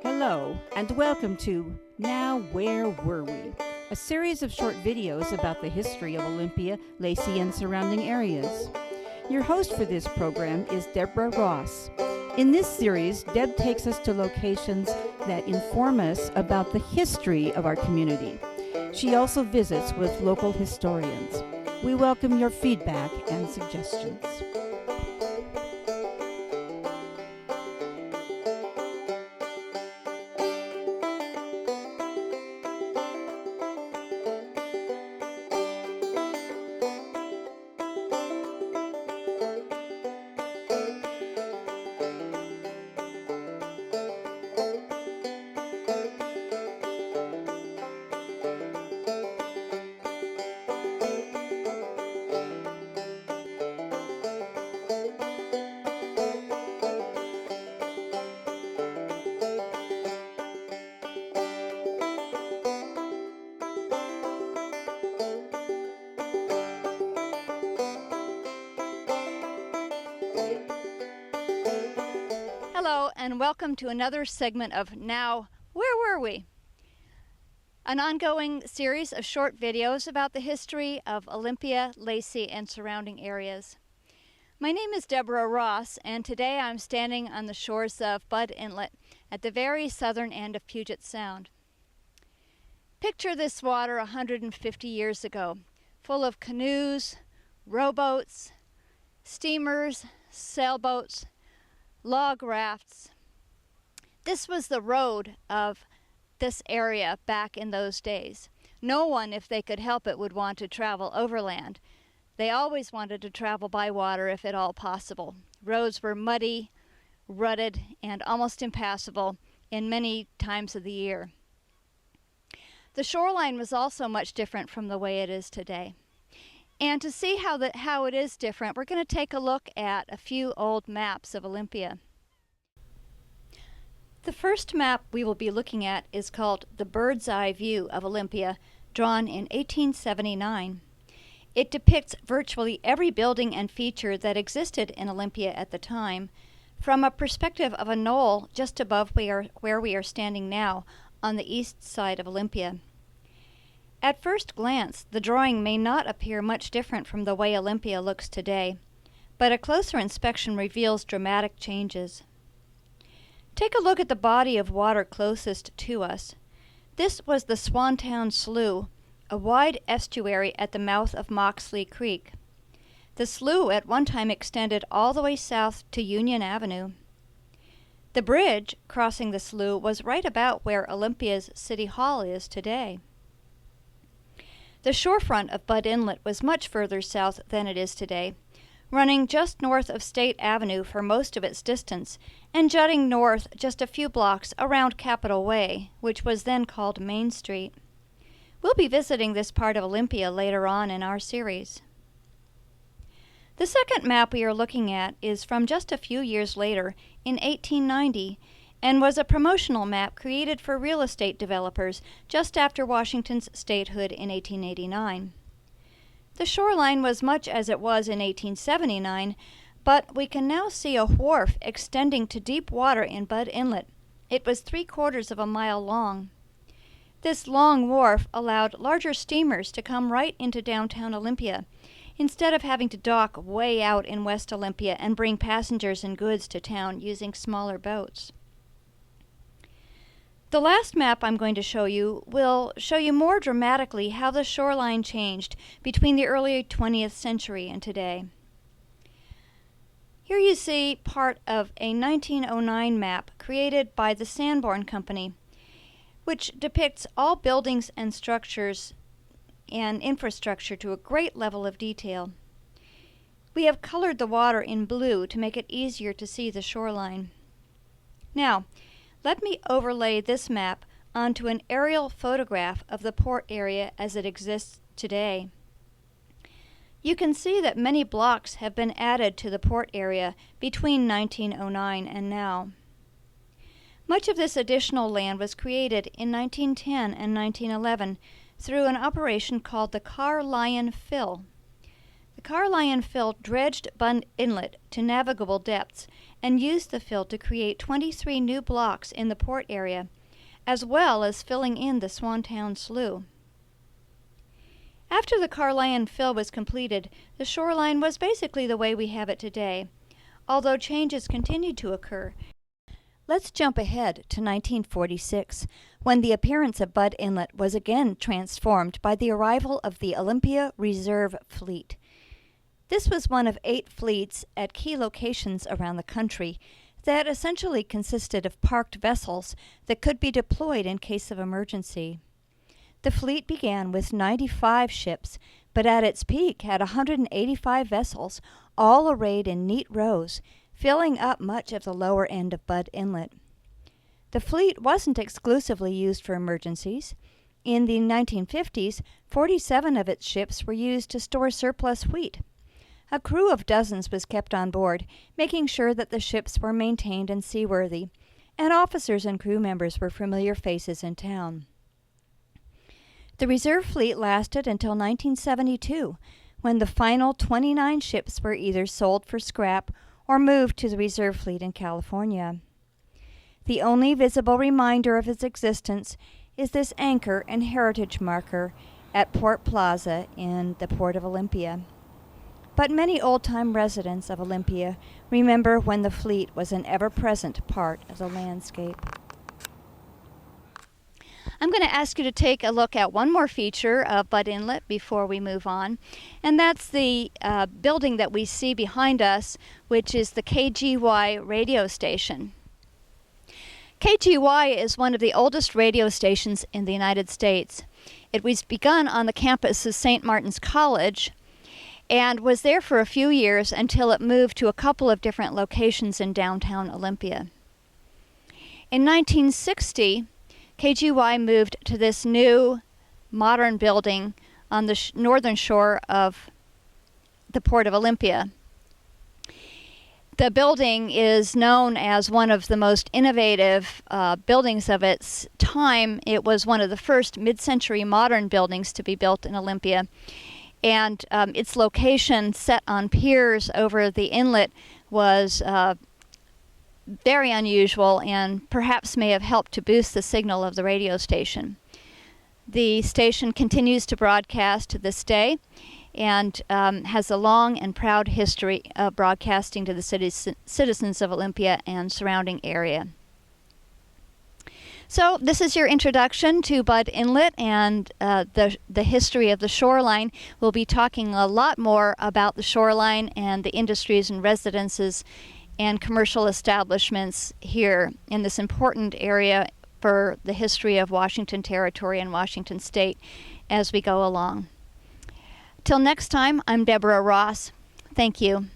Hello, and welcome to Now Where Were We? A series of short videos about the history of Olympia, Lacey, and surrounding areas. Your host for this program is Deborah Ross. In this series, Deb takes us to locations that inform us about the history of our community. She also visits with local historians. We welcome your feedback and suggestions. Hello, and welcome to another segment of Now, Where Were We? An ongoing series of short videos about the history of Olympia, Lacey, and surrounding areas. My name is Deborah Ross, and today I'm standing on the shores of Budd Inlet at the very southern end of Puget Sound. Picture this water 150 years ago, full of canoes, rowboats, steamers, sailboats, log rafts. This was the road of this area back in those days. No one, if they could help it, would want to travel overland. They always wanted to travel by water if at all possible. Roads were muddy, rutted, and almost impassable in many times of the year. The shoreline was also much different from the way it is today. And to see how it is different, we're going to take a look at a few old maps of Olympia. The first map we will be looking at is called the Bird's Eye View of Olympia, drawn in 1879. It depicts virtually every building and feature that existed in Olympia at the time, from a perspective of a knoll just above where we are standing now, on the east side of Olympia. At first glance, the drawing may not appear much different from the way Olympia looks today, but a closer inspection reveals dramatic changes. Take a look at the body of water closest to us. This was the Swantown Slough, a wide estuary at the mouth of Moxley Creek. The slough at one time extended all the way south to Union Avenue. The bridge crossing the slough was right about where Olympia's City Hall is today. The shorefront of Budd Inlet was much further south than it is today, running just north of State Avenue for most of its distance, and jutting north just a few blocks around Capitol Way, which was then called Main Street. We'll be visiting this part of Olympia later on in our series. The second map we are looking at is from just a few years later, in 1890, and was a promotional map created for real estate developers just after Washington's statehood in 1889. The shoreline was much as it was in 1879, but we can now see a wharf extending to deep water in Budd Inlet. It was 3/4 of a mile long. This long wharf allowed larger steamers to come right into downtown Olympia, instead of having to dock way out in West Olympia and bring passengers and goods to town using smaller boats. The last map I'm going to show you will show you more dramatically how the shoreline changed between the early 20th century and today. Here you see part of a 1909 map created by the Sanborn Company, which depicts all buildings and structures and infrastructure to a great level of detail. We have colored the water in blue to make it easier to see the shoreline. Now, let me overlay this map onto an aerial photograph of the port area as it exists today. You can see that many blocks have been added to the port area between 1909 and now. Much of this additional land was created in 1910 and 1911 through an operation called the Car Lion Fill. The Shoreline fill dredged Budd Inlet to navigable depths and used the fill to create 23 new blocks in the port area, as well as filling in the Swantown Slough. After the Shoreline fill was completed, the shoreline was basically the way we have it today, although changes continued to occur. Let's jump ahead to 1946, when the appearance of Budd Inlet was again transformed by the arrival of the Olympia Reserve Fleet. This was one of 8 fleets at key locations around the country that essentially consisted of parked vessels that could be deployed in case of emergency. The fleet began with 95 ships, but at its peak had 185 vessels, all arrayed in neat rows, filling up much of the lower end of Budd Inlet. The fleet wasn't exclusively used for emergencies. In the 1950s, 47 of its ships were used to store surplus wheat. A crew of dozens was kept on board, making sure that the ships were maintained and seaworthy, and officers and crew members were familiar faces in town. The reserve fleet lasted until 1972, when the final 29 ships were either sold for scrap or moved to the reserve fleet in California. The only visible reminder of its existence is this anchor and heritage marker at Port Plaza in the Port of Olympia. But many old-time residents of Olympia remember when the fleet was an ever-present part of the landscape. I'm going to ask you to take a look at one more feature of Budd Inlet before we move on, and that's the building that we see behind us, which is the KGY radio station. KGY is one of the oldest radio stations in the United States. It was begun on the campus of St. Martin's College and was there for a few years until it moved to a couple of different locations in downtown Olympia. In 1960, KGY moved to this new modern building on the northern shore of the Port of Olympia. The building is known as one of the most innovative buildings of its time. It was one of the first mid-century modern buildings to be built in Olympia. And its location set on piers over the inlet was very unusual and perhaps may have helped to boost the signal of the radio station. The station continues to broadcast to this day and has a long and proud history of broadcasting to the citizens of Olympia and surrounding area. So this is your introduction to Budd Inlet and the history of the shoreline. We'll be talking a lot more about the shoreline and the industries and residences and commercial establishments here in this important area for the history of Washington Territory and Washington State as we go along. Till next time, I'm Deborah Ross. Thank you.